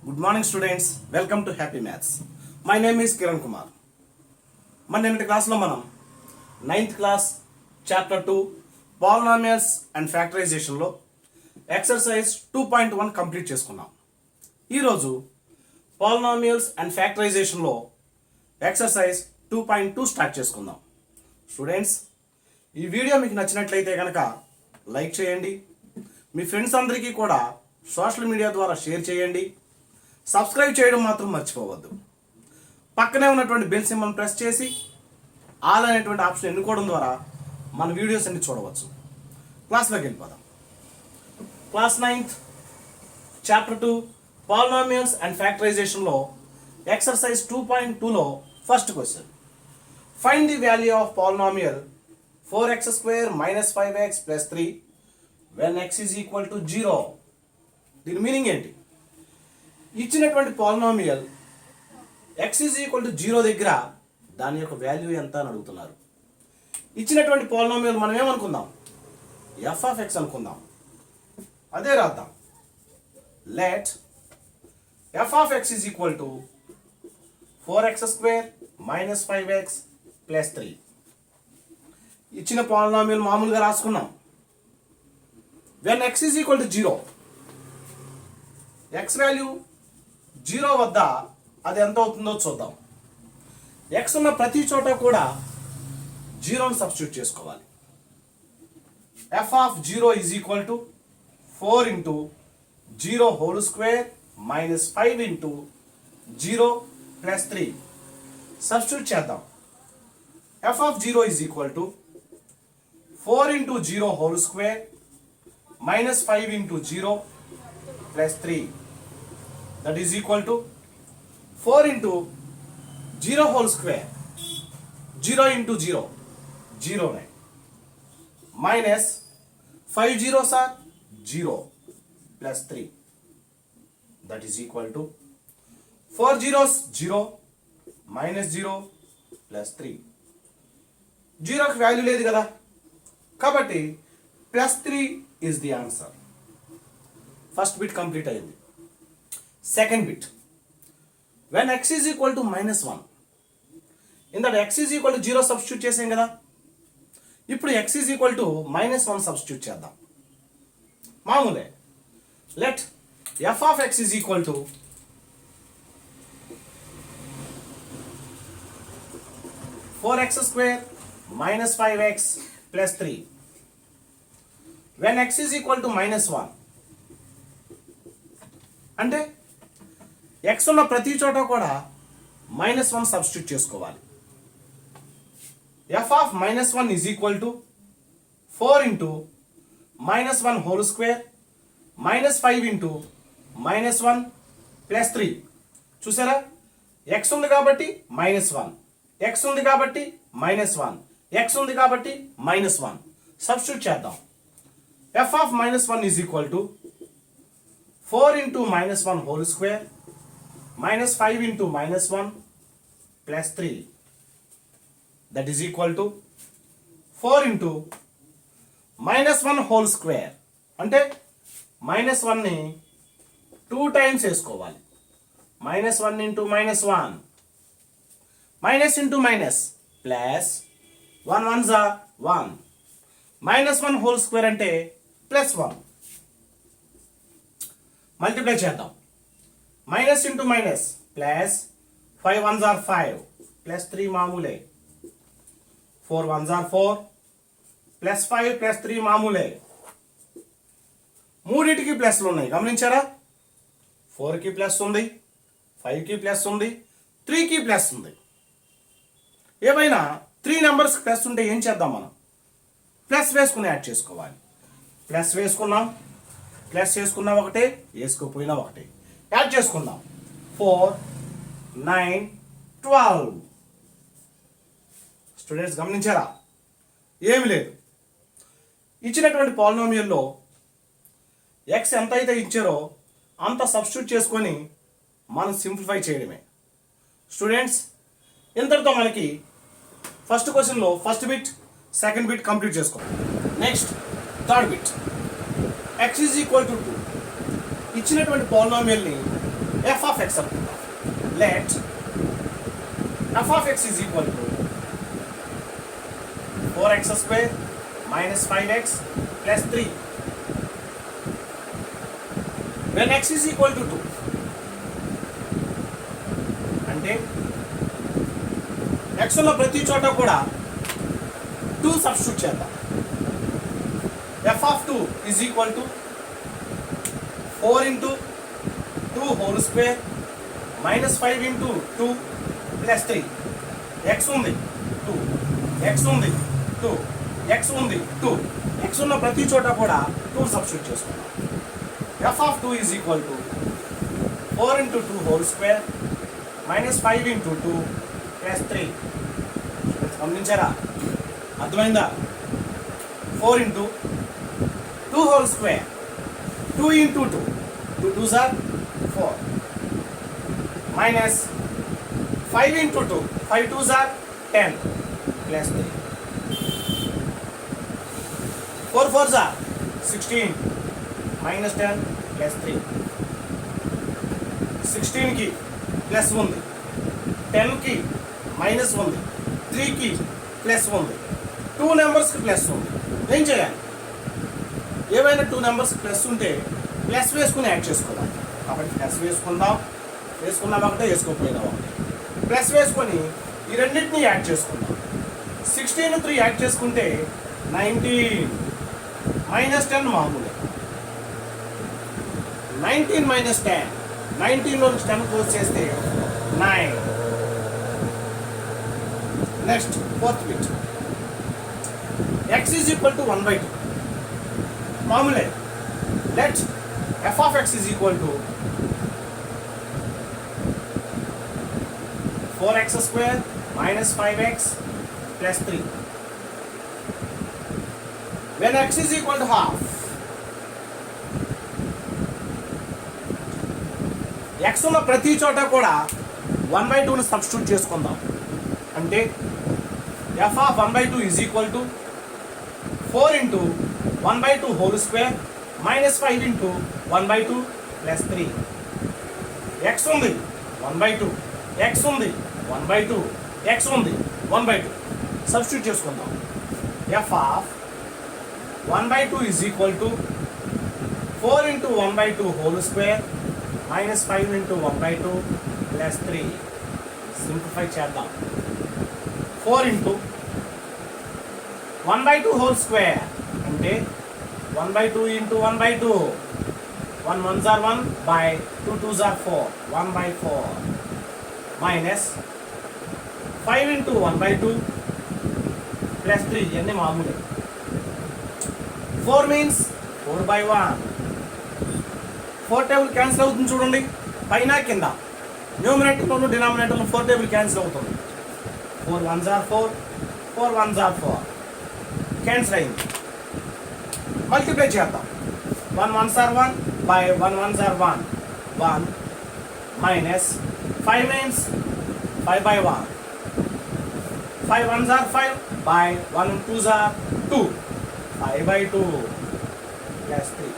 Good morning students, welcome to Happy Maths. My name is Kiran Kumar. మన నిన్నటి క్లాస్లో మనం 9th class chapter 2 polynomials and ఫ్యాక్టరైజేషన్లో exercise 2.1 complete చేసుకున్నాం. ఈరోజు పాలినామియల్స్ అండ్ ఫ్యాక్టరైజేషన్లో ఎక్సర్సైజ్ 2.2 స్టార్ట్ చేసుకుందాం. స్టూడెంట్స్, ఈ వీడియో మీకు నచ్చినట్లయితే కనుక లైక్ చేయండి, మీ ఫ్రెండ్స్ అందరికీ కూడా సోషల్ మీడియా ద్వారా షేర్ చేయండి. సబ్స్క్రైబ్ చేయడం మాత్రం మర్చిపోవద్దు. పక్కనే ఉన్నటువంటి బెల్ సింబల్ ప్రెస్ చేసి ఆల్ అనేటువంటి ఆప్షన్ ఎన్నుకోవడం ద్వారా మన వీడియోస్ అన్ని చూడవచ్చు. క్లాస్లోకి వెళ్ళిపోదాం. Class 9th chapter 2 polynomials and ఫ్యాక్టరైజేషన్లో ఎక్సర్సైజ్ 2.2లో first question, find the value of polynomial 4x² - 5x + 3 when x is equal to 0. దీని మీనింగ్ ఏంటి? ఇచ్చినటువంటి polynomial x is equal to 0 దగ్గర దాని యొక్క వాల్యూ ఎంత అని అడుగుతున్నారు. ఇచ్చినటువంటి పాలినామియల్ మనం ఏమనుకుందాం? f of x అనుకుందాం. అదే రాద్దాం. Let f of x is equal to 4x² - 5x + 3. ఇచ్చిన పాలినామియల్ మామూలుగా రాసుకున్నాం. when x is equal to 0, x value 0 వద్ద అది ఎంత అవుతుందో చూద్దాం. x ఉన్న ప్రతి చోట కూడా 0ని సబ్స్టిట్యూట్ చేసుకోవాలి. f of 0 is equal to 4 into 0 whole square minus 5 into 0 plus 3. Substitute చేద్దాం. f of 0 is equal to 4 into 0 whole square minus 5 into 0 plus 3. That is equal to 4 into 0 whole square, 0 into 0, 0 minus 5 zeros are 0 plus 3. That is equal to 4 zeros 0 minus 0 plus 3. 0కి value లేదు కదా, కాబట్టి +3 is the answer. First bit complete అయింది. Second bit, when x is equal to -1, ఇందాక x is equal to 0 substitute చేసాం కదా, ఇప్పుడు x is equal to -1 substitute చేద్దాం. మామూలే. Let f of x is equal to 4x² - 5x + 3. when x is equal to -1 అంటే x ఉన్న ప్రతి చోట కూడా -1 సబ్స్టిట్యూట్ చేసుకోవాలి. f of -1 is equal to 4 into -1 whole square minus 5 into -1 plus 3. చూసారా? x ఉంది కాబట్టి -1, x ఉంది కాబట్టి -1, x ఉంది కాబట్టి -1 సబ్స్టిట్యూట్ చేద్దాం. f of -1 is equal to 4 into -1 whole square minus 5 into -1 plus 3. That is equal to 4 into -1 whole square. అంటే -1ని 2 times వేసుకోవాలి. -1 into -1, minus into minus plus 1 ones are 1, -1 whole square అంటే +1. Multiply చేద్దాం. Minus into minus plus 5 ones are 5 plus 3 మామూలే, 4 ones are 4 plus 5 plus 3 మామూలే. మూడింటికి ప్లస్లు ఉన్నాయి, గమనించారా? 4కి ప్లస్ ఉంది, 5కి ప్లస్ ఉంది, 3కి ప్లస్ ఉంది. ఏమైనా 3 నెంబర్స్కి ప్లస్ ఉంటే ఏం చేద్దాం? మనం ప్లస్ వేసుకుని యాడ్ చేసుకోవాలి. ప్లస్ వేసుకున్నాం, ప్లస్ వేసుకున్నా ఒకటే, వేసుకోపోయినా ఒకటే. యాడ్ చేసుకుందాం. 4 9 12. స్టూడెంట్స్ గమనించారా? ఏమి లేదు. ఇచ్చినటువంటి పాలినామియల్లో x ఎంత అయితే ఇచ్చారో అంత సబ్స్టిట్యూట్ చేసుకొని మనం సింప్లిఫై చేయడమే. స్టూడెంట్స్, ఇంతటితో మనకి ఫస్ట్ క్వశ్చన్లో first bit second bit complete చేసుకోండి. Next third bit, x is equal to 2. ఇచ్చినటువంటి పాలినామియల్ని f of x అనుకుందాం. Let f of x is equal to 4x square minus 5x plus 3 when x is equal to 2. అంటే x ఉన్న ప్రతి చోట కూడా 2 substitute చేద్దాం. f of 2 is equal to 4 into 2 whole square minus 5 into 2 plus 3. x ఉంది 2, x ఉంది 2, x ఉంది 2. x ఉన్న ప్రతి చోట కూడా 2 సబ్స్టిట్యూట్ చేసుకుందాం. f of 2 is equal to 4 into 2 whole square minus 5 into 2 plus 3. గమనించారా? అర్థమైందా? 4 into 2 whole square, 2 into 2, 2 2s are 4, minus 5 into 2, 5 2s are 10, plus 3, 4 4s are 16, minus 10, plus 3, 16 की ప్లస్ ఉంది, 10 की మైనస్ ఉంది, 3 की ప్లస్ ఉంది, 2 నెంబర్స్కి ప్లస్ ఉంది. ఏం చేయాలి? ఏవైనా 2 నెంబర్స్ ప్లస్ ఉంటే ప్లస్ వేసుకుని యాడ్ చేసుకోవాలి. కాబట్టి ప్లస్ వేసుకుందాం, వేసుకున్నాం ఒకటే, వేసుకోకపోయినా ఒకటే. ప్లస్ వేసుకొని ఈ రెండింటిని యాడ్ చేసుకుందాం. 16 3 యాడ్ చేసుకుంటే 19, మైనస్ 10 మామూలే. 19 మైనస్ 10, 19లో 10 క్లోజ్ చేస్తే 9. Next fourth bit, x is equal to 1/2. మామూలే. Let f of x is equal to 4x square minus 5x plus 3. When x is equal to half, x ఉన్న ప్రతి చోట కూడా 1/2ని substitute చేసుకుందాం. అంటే f of 1/2 is equal to 4 into 1/2 whole square minus 5 into 1/2 plus 3. x ఉంది 1/2, x ఉంది 1/2, x ఉంది 1/2. Substitute చేసుకుందాం. f of 1/2 is equal to 4 into 1/2 whole square minus 5 into 1/2 plus 3. Simplify చేద్దాం. 4 into 1/2 whole square అంటే 1/2 into 1/2. 1 1s are 1 by 2 2s are 4, 1/4 minus 5 into 1/2 plus 3. ఇవన్నీ మామూలే. 4 means 4/1. 4 table cancel అవుతుంది చూడండి, పైన కింద. న్యూమినేటర్లోను డినామినేటర్లో 4 టేబుల్ క్యాన్సిల్ అవుతుంది. 4 1s are 4, 4 1s are 4. Cancel అయింది. మల్టిప్లై చేద్దాం. 1 1s are 1 by 1 1s are 1, 1 minus 5 means 5/1. 5 1s are 5 by 1 2s are 2, 5/2 plus 3.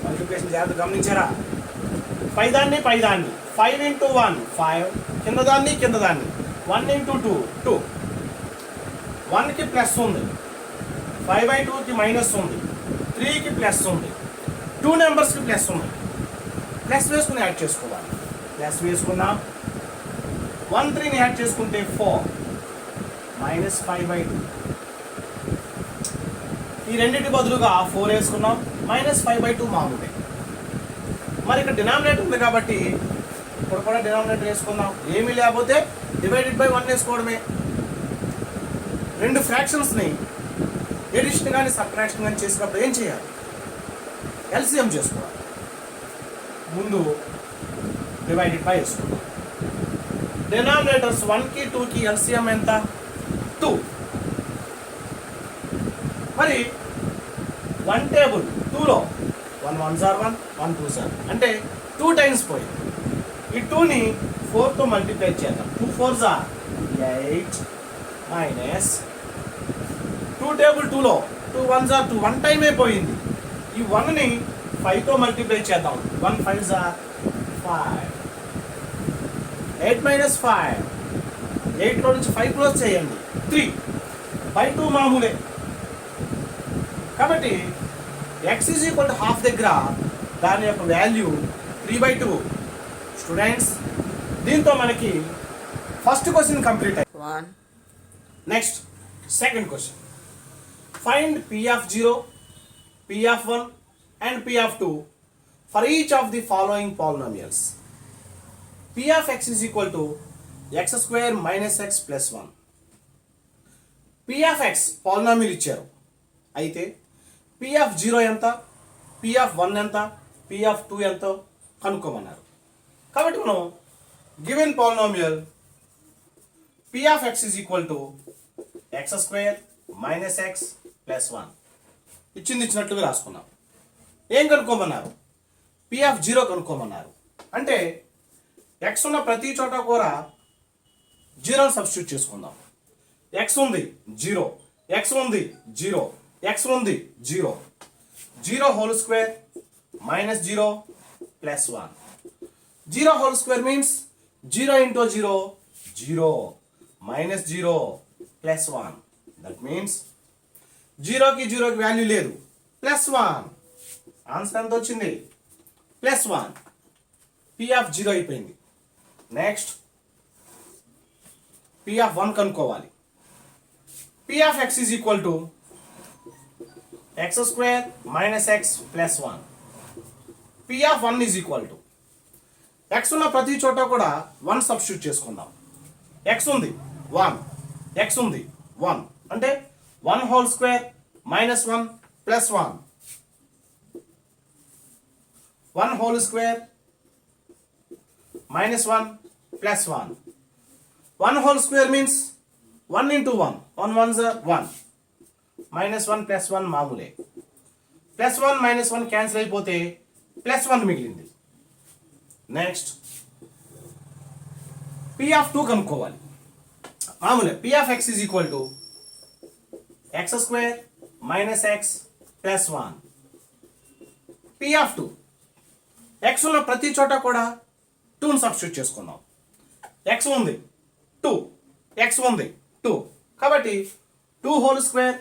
Multiplication జాగ్రత్త గమనించారా? పైదాన్ని 5 into 1 5, కిందదాన్ని 1 into 2 2. 1కి ప్లస్ ఉంది, 5/2కి మైనస్ ఉంది, 3కి ప్లస్ ఉంది, 2 నెంబర్స్కి ప్లస్ ఉంది. ప్లస్ వేసుకుని యాడ్ చేసుకోవాలి. ప్లస్ వేసుకున్నాం. 1 3ని యాడ్ చేసుకుంటే 4 మైనస్ 5/2. ఈ రెండింటి బదులుగా 4 వేసుకున్నాం, మైనస్ 5/2 మామూలే. మరి ఇక్కడ డినామినేటర్ ఉంది కాబట్టి ఇప్పుడు కూడా డినామినేటర్ వేసుకుందాం. ఏమీ లేకపోతే డివైడెడ్ బై 1 వేసుకోవడమే. రెండు ఫ్రాక్షన్స్ని ఎడిషన్ కానీ సబ్ట్రాక్షన్ కానీ చేసినప్పుడు ఏం చేయాలి? ఎల్సిఎం చేసుకోవాలి. ముందు డివైడెడ్ బై వేసుకుందాం. డినామినేటర్స్ 1కి 2కి ఎల్సిఎం ఎంత? 2. మరి 1 టేబుల్ 2లో 1 1s are 1, 1 2s are అంటే 2 టైమ్స్ పోయింది. ఈ 2ని 4తో మల్టిప్లై చేద్దాం. 2 4s are 8 మైనస్ 2 టేబుల్ 2లో 2 1s are 2, 1 టైమే పోయింది. ఈ 1ని 5తో మల్టిప్లై చేద్దాం. 1 5s are 5. 8 minus 5. 8లో నుంచి 5 క్లోజ్ చేయండి. 3. బై 2 మామూలే. కాబట్టి x is equal to half దగ్గర దాని యొక్క వాల్యూ 3/2. స్టూడెంట్స్, దీంతో మనకి ఫస్ట్ క్వశ్చన్ కంప్లీట్ అయ్యింది. Next second question. Find p of 0, p of 1 and p of 2 for each of the following polynomials. p of x is equal to x square minus x plus 1. p of x polynomial ఇచ్చారు. అయితే p of 0 ఎంత, p of 1 ఎంత, p of 2 ఎంతో కనుక్కోమన్నారు. కాబట్టి మనం given polynomial p of x is equal to x square minus x plus 1 ఇచ్చినట్లుగా రాసుకున్నాం. ఏం కనుక్కోమన్నారు? p of 0 కనుక్కోమన్నారు. అంటే x ఉన్న ప్రతి చోట కూడా 0 సబ్స్టిట్యూట్ చేసుకుందాం. x ఉంది 0, x ఉంది 0, x ఉంది 0. 0 whole square minus 0 plus 1. 0 whole square means 0 into 0, 0 minus 0 plus 1. That means 0కి 0కి వాల్యూ లేదు, ప్లస్ 1. ఆన్సర్ ఎంత వచ్చింది? ప్లస్ 1. p of 0 అయిపోయింది. నెక్స్ట్ p of 1 కనుక్కోవాలి. p of x is equal to x square minus x plus 1. p of 1 is equal to x ఉన్న ప్రతి చోట కూడా 1 సబ్స్టిట్యూట్ చేసుకుందాం. x ఉంది 1, x ఉంది 1 అంటే 1 whole square minus 1 plus 1. 1 whole square minus 1 plus 1. 1 whole square means 1 into 1. 1 ones are 1. Minus 1 plus 1 మామూలే. Plus 1 minus 1 cancel అయిపోతే ప్లస్ 1 మిగిలింది. నెక్స్ట్ p of 2 కనుక్కోవాలి. మామూలే. p of x is equal to x square minus x plus 1. p of 2 x ఉన్న ప్రతి చోట కూడా 2ని సబ్స్టిట్యూట్ చేసుకుందాం. x ఉంది 2, x ఉంది 2 కాబట్టి 2 whole square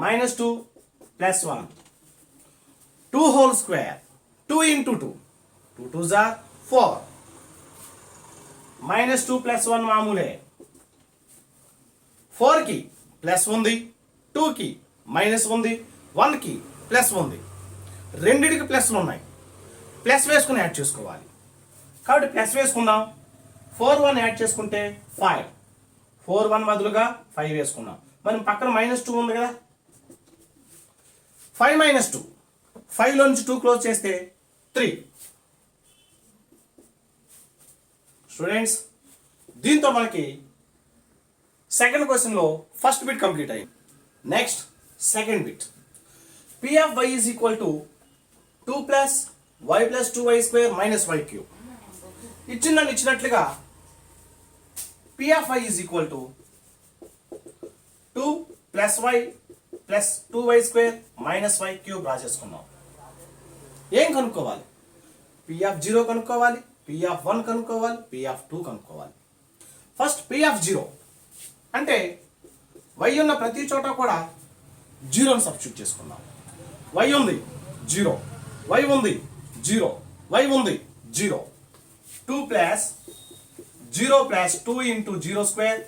minus 2 plus 1. 2 whole square 2 into 2, 2 2s are 4. minus 2 plus 1 మామూలే. 4కి ప్లస్ ఉంది, 2కి మైనస్ ఉంది, 1కి ప్లస్ ఉంది. రెండిటికి ప్లస్లు ఉన్నాయి. ప్లస్ వేసుకుని యాడ్ చేసుకోవాలి. కాబట్టి ప్లస్ వేసుకుందాం. 4 1 యాడ్ చేసుకుంటే 5. 4 1 బదులుగా 5 వేసుకున్నాం. మరి పక్కన మైనస్ 2 ఉంది కదా. 5 minus 2, 5లో నుంచి 2 క్లోజ్ చేస్తే 3. స్టూడెంట్స్, దీంతో మనకి సెకండ్ క్వశ్చన్లో ఫస్ట్ బిట్ కంప్లీట్ అయింది. Next second bit. p of y is equal to 2 plus y plus 2y square minus y cube. ఇచ్చినట్లుగా p of y is equal to 2 plus y plus 2y square minus y cube రాసేసుకున్నాం. ఏం కనుక్కోవాలి? p of 0 కనుక్కోవాలి, p of 1 కనుక్కోవాలి, p of 2 కనుక్కోవాలి. First p of 0 అంటే y ఉన్న ప్రతి చోట కూడా 0ని సబ్స్టిట్యూట్ చేసుకుందాం. y ఉంది 0, y ఉంది 0, y ఉంది 0. 2 plus 0 plus 2 into 0 square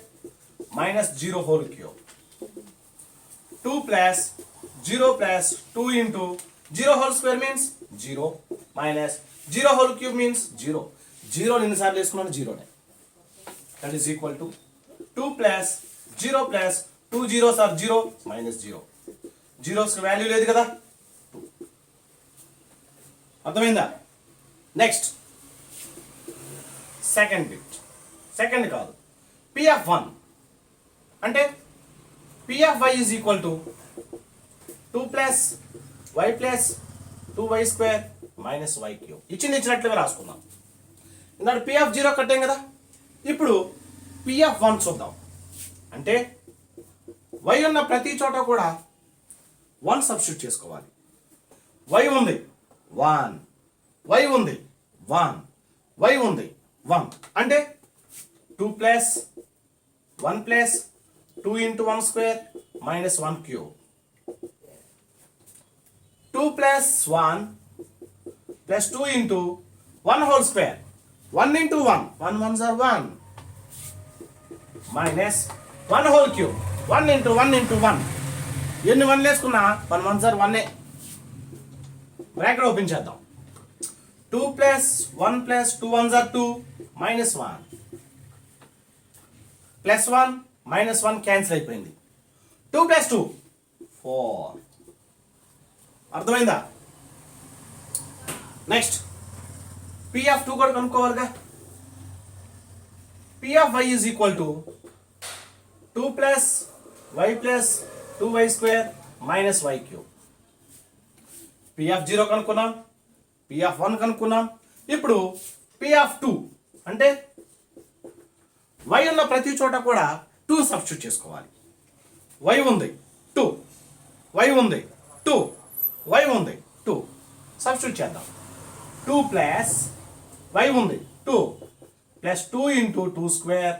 minus 0 whole cube. 2 plus 0 plus 2 into 0 whole square means 0 minus 0 whole cube means 0. 0 ఎన్నిసార్లు వేసుకున్నాను? 0నే. That is equal to 2 plus 0 plus 2 zeros are 0 minus 0. జీరోస్కి value లేదు కదా. 2. అర్థమైందా? Next second bit. Second కాదు, p of 1 అంటే p of y is equal to 2 plus y plus 2y square minus y cube. ఇచ్చినట్లుగా రాసుకుందాం. ఇందాక p of 0 కట్టాం కదా. ఇప్పుడు p of 1 చూద్దాం. అంటే y ఉన్న ప్రతి చోట కూడా 1 సబ్స్టిట్యూట్ చేసుకోవాలి. y ఉంది 1. y ఉంది 1. y ఉంది 1. అంటే 2 plus 1 plus 2 into 1 square minus 1 cube. 2 plus 1 plus 2 into 1 whole square. 1 into 1. 1 ones are 1. Minus 1 whole cube. 1 into 1 into 1. ఎన్ని 1 వేసుకున్నా 1 ones are 1. బ్రాకెట్ ఓపెన్ చేద్దాం. 2 plus 1 plus 2 ones are 2 minus 1. Plus 1 minus 1 cancel అయిపోయింది. 2 plus 2 4. అర్థమైందా? Next p of 2 కూడా కనుక్కోవాలిగా. p of y is equal to 2 plus y plus 2y square minus y cube. p of 0 కనుక్కున్నాం, p of 1 కనుక్కున్నాం. ఇప్పుడు p of 2 అంటే y ఉన్న ప్రతి చోట కూడా 2 substitute చేసుకోవాలి. y ఉంది 2, y ఉంది 2, y ఉంది 2 సబ్స్టిట్యూట్ చేద్దాం. 2 ప్లస్ y ఉంది 2 plus 2 into 2 square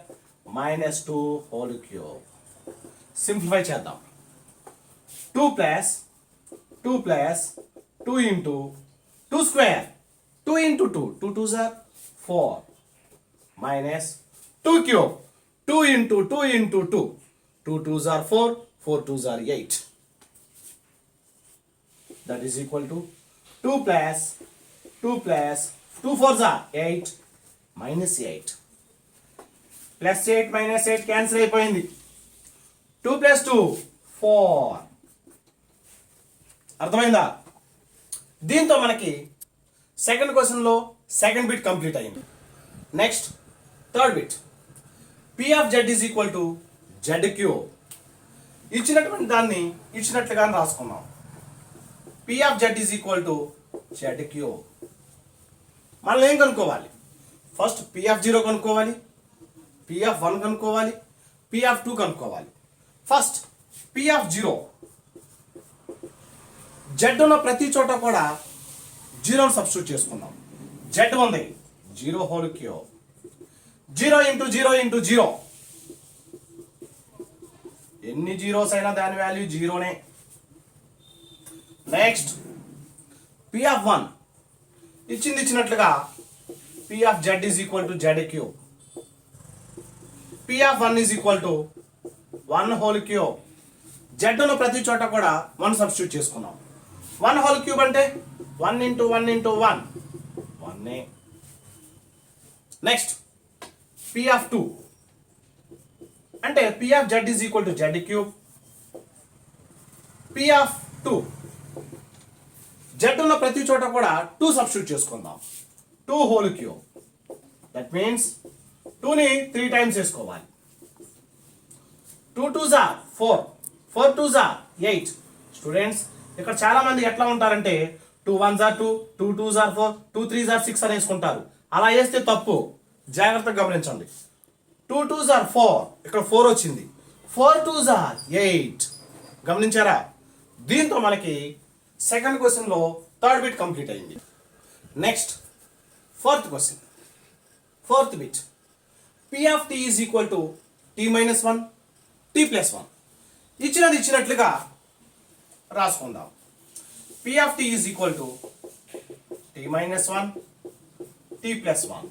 minus 2 whole cube. Simplify చేద్దాం. 2 plus 2 into 2 square 2 into 2 2 2s are 4 minus 2 cube 2 into 2 into 2 2 2s are 4 4 2s are 8. That is equal to 2 plus 2 4s are 8 minus 8 plus 8 minus 8 cancel అయిపోయింది. 2 plus 2 4. అర్థమైందా? దీంతో మనకి second క్వశ్చన్లో second bit complete అయింది. Next third bit. p of z is equal to z cube. ఇచ్చినటువంటి దాన్ని ఇచ్చినట్లుగా రాసుకున్నాం. p of z is equal to z cube. మనం ఏం కనుక్కోవాలి? ఫస్ట్ p of 0 కనుక్కోవాలి, p of 1 కనుక్కోవాలి, p of 2 కనుక్కోవాలి. First p of 0. z ఉన్న ప్రతి చోట కూడా 0 సబ్స్టిట్యూట్ చేసుకుందాం. z ఉంది 0 హోల్ క్యూబ్. 0 into 0 into 0. ఎన్ని జీరోస్ అయినా దాని వాల్యూ 0నే. నెక్స్ట్ p of 1 ఇచ్చినట్లుగా p of z is equal to z cube. p of 1 is equal to 1 whole cube. z ఉన్న ప్రతి చోట కూడా 1 సబ్స్టిట్యూట్ చేసుకున్నాం. 1 whole cube అంటే 1 into 1 into 1 1. Next p of 2 అంటే p of z is equal to z cube. p of 2 z ఉన్న ప్రతి చోట కూడా 2 సబ్స్టిట్యూట్ చేసుకుందాం. 2 whole cube. దట్ మీన్స్ 2ని 3 టైమ్స్ వేసుకోవాలి. 2 2s are 4 4 2s are 8. Students ఇక్కడ చాలా మంది ఎట్లా ఉంటారంటే 2 1s are 2 2 2s are 4 2 3s are 6 అని వేసుకుంటారు. అలా వేస్తే తప్పు. జాగ్రత్తగా గమనించండి. 2 2s are 4. ఇక్కడ 4 వచ్చింది. 4 2s are 8. గమనించారా? దీంతో మనకి సెకండ్ క్వశ్చన్లో థర్డ్ బిట్ కంప్లీట్ అయింది. Next fourth question. Fourth bit. p of t is equal to t minus 1 t plus 1. ఇచ్చినట్లుగా రాసుకుందాం. p of t is equal to t minus 1 t plus 1.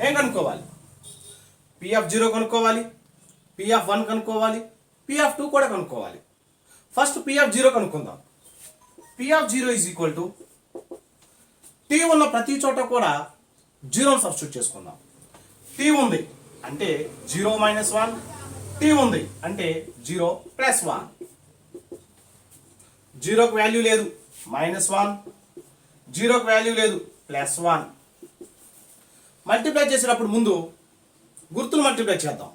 ఏం కనుక్కోవాలి? p of 0 కనుక్కోవాలి, p of 1 కనుక్కోవాలి, p of 2 కూడా కనుక్కోవాలి. First p of 0 కనుక్కుందాం. p of 0 is equal to t ఉన్న ప్రతి చోట కూడా 0 సబ్స్టిట్యూట్ చేసుకుందాం. t ఉంది అంటే 0 minus 1, t ఉంది అంటే 0 plus 1. 0కి వాల్యూ లేదు -1, 0కి వాల్యూ లేదు +1. మల్టిప్లై చేసేటప్పుడు ముందు గుర్తులు మల్టిప్లై చేద్దాం.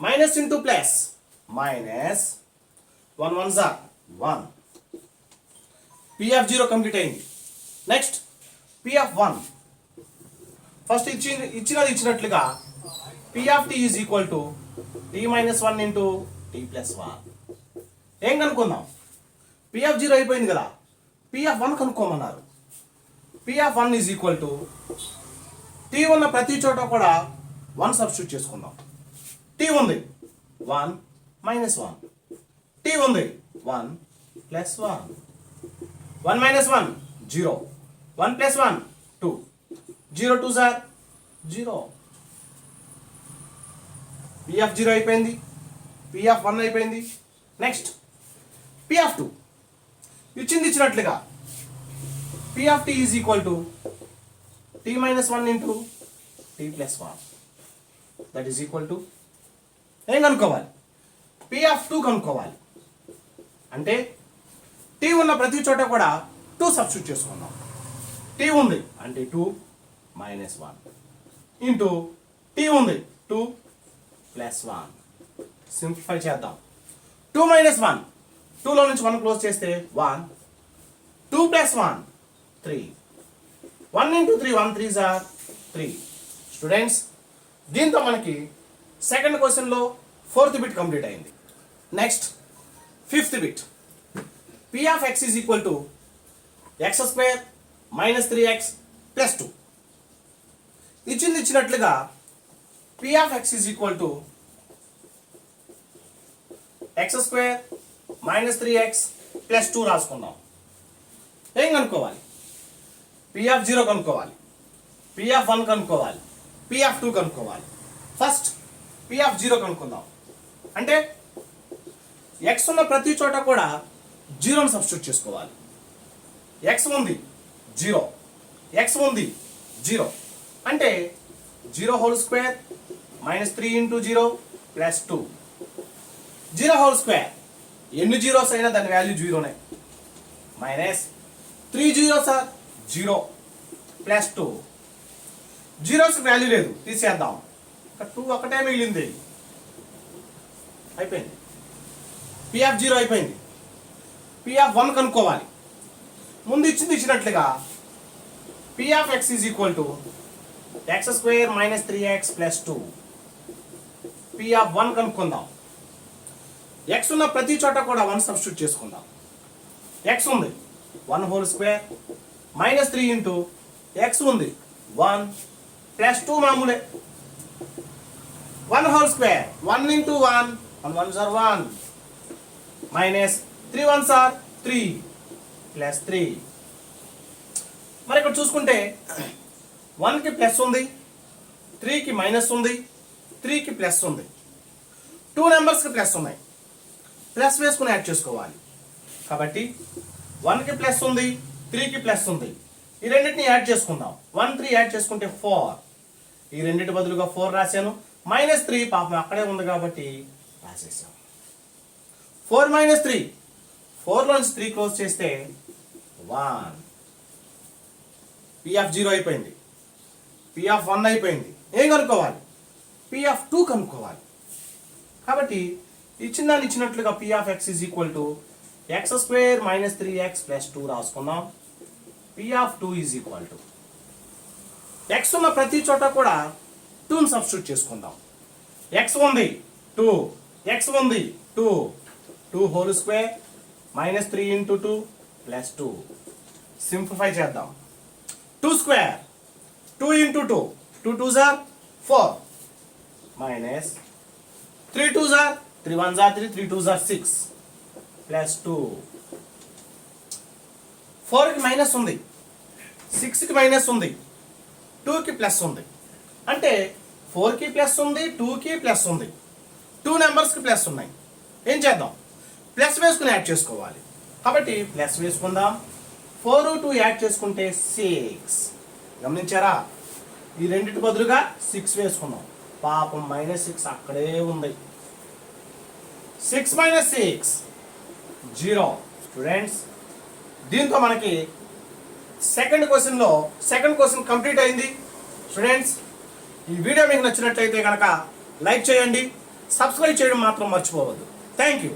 Minus into plus minus 1 1s are 1. p of 0 complete అయింది. Next p of 1. ఫస్ట్ ఇచ్చినట్లుగా p of t is equal to t minus 1 into t plus 1. ఏం కనుక్కుందాం? p of 0 అయిపోయింది కదా. p P(1) కనుక్కోమన్నారు. P(1) is equal to T ఉన్న ప్రతి చోట కూడా 1 సబ్స్టిట్యూట్ చేసుకుందాం. టీ ఉంది 1 మైనస్ 1, టీ ఉంది 1 plus 1, 1 minus 1 0, 1 plus 1 2, 0 2 sir 0. P(0) అయిపోయింది, P(1) అయిపోయింది. నెక్స్ట్ P(2) ఇచ్చినట్లుగా P(t) is equal to t minus 1 into t plus 1, that is equal to ఏం కనుక్కోవాలి? P(2) కనుక్కోవాలి. అంటే t ఉన్న ప్రతి చోట కూడా 2 సబ్స్టిట్యూట్ చేసుకుందాం. t ఉంది అంటే 2 మైనస్ 1 ఇంటూ t ఉంది 2 ప్లస్ 1. సింప్లిఫై చేద్దాం. 2 మైనస్ 1, 2లో నుంచి 1 క్లోజ్ చేస్తే 1, 2 ప్లస్ 1 3, 1 ఇంటూ 3 1 3 సార్ 3. స్టూడెంట్స్, దీంతో మనకి సెకండ్ క్వశ్చన్లో 4th బిట్ కంప్లీట్ అయింది. Next 5th bit. P(x) is equal to x² minus 3x plus 2. ఇచ్చినట్లుగా P(x) is equal to x² minus 3x plus 2 రాసుకుందాం. ఏం కనుక్కోవాలి? P(0) కనుక్కోవాలి, P(1) కనుక్కోవాలి, P(2) కనుక్కోవాలి. ఫస్ట్ P(0) కనుక్కుందాం. అంటే x ఉన్న ప్రతి చోట కూడా 0ని సబ్స్టిట్యూట్ చేసుకోవాలి. x ఉంది 0, x ఉంది 0 అంటే 0 whole square minus 3 into 0 plus 2. 0 whole square ఎన్ని జీరోస్ అయినా దాని వాల్యూ 0నే. Minus 3 zeros are 0 plus 2. Zeros value లేదు, తీసేద్దాం. 2 ఒకటే మిగిలింది. అయిపోయింది. P(0) అయిపోయింది. P(1) కనుక్కోవాలి. ముందు ఇచ్చినట్లుగా P(x) is equal to x² minus 3x plus 2. P(1) కనుక్కుందాం. x ఉన్న ప్రతి చోట కూడా 1 సబ్స్టిట్యూట్ చేసుకుందాం. x ఉంది 1 whole square minus 3 into x ఉంది 1 ప్లస్ 2 మామూలే. 1 whole square 1 into 1 1 1s are 1 minus 3 1s are 3 plus 3. మరి ఇక్కడ చూసుకుంటే 1కి ప్లస్ ఉంది, 3కి మైనస్ ఉంది, 3కి ప్లస్ ఉంది. 2 నెంబర్స్కి ప్లస్ ఉన్నాయి. ప్లస్ వేసుకుని యాడ్ చేసుకోవాలి. కాబట్టి 1కి ప్లస్ ఉంది, 3కి ప్లస్ ఉంది. ఈ రెండింటిని యాడ్ చేసుకుందాం. 1 3 యాడ్ చేసుకుంటే 4. ఈ రెండింటి బదులుగా 4 రాశాను. మైనస్ 3 పాపం అక్కడే ఉంది కాబట్టి రాసేసాం. 4 మైనస్ 3, 4లో నుంచి 3 క్లోజ్ చేస్తే 1. P(0) అయిపోయింది, P(1) అయిపోయింది. ఏం కనుక్కోవాలి? P(2) కనుక్కోవాలి. కాబట్టి ఇచ్చినట్లుగా P(x) is equal to x² minus 3x plus 2 రాసుకుందాం. P(2) is equal to x ఉన్న ప్రతి చోట కూడా 2ని సబ్స్టిట్యూట్ చేసుకుందాం. x ఉంది 2, x ఉంది 2, 2 whole square minus 3 into 2 plus 2. Simplify చేద్దాం. 2 square 2 into 2, 2 2s are 4 minus 3 2s are 3 1s are 3, 3 2s are 6 plus 2. 4కి మైనస్ ఉంది, 6కి మైనస్ ఉంది, 2కి ప్లస్ ఉంది. అంటే 4కి ప్లస్ ఉంది, 2కి ప్లస్ ఉంది. 2 నెంబర్స్కి ప్లస్ ఉన్నాయి. ఏం చేద్దాం? ప్లస్ వేసుకుని యాడ్ చేసుకోవాలి. కాబట్టి ప్లస్ వేసుకుందాం. 4 2 యాడ్ చేసుకుంటే 6. గమనించారా? ఈ రెండింటి బదులుగా 6 వేసుకున్నాం. పాపం మైనస్ 6 అక్కడే ఉంది. 6 మైనస్ 6 0. స్టూడెంట్స్, దీంతో మనకి సెకండ్ క్వశ్చన్ కంప్లీట్ అయింది. స్టూడెంట్స్, ఈ వీడియో మీకు నచ్చినట్లయితే కనుక లైక్ చేయండి, సబ్స్క్రైబ్ చేయడం మాత్రం మర్చిపోవద్దు. Thank you.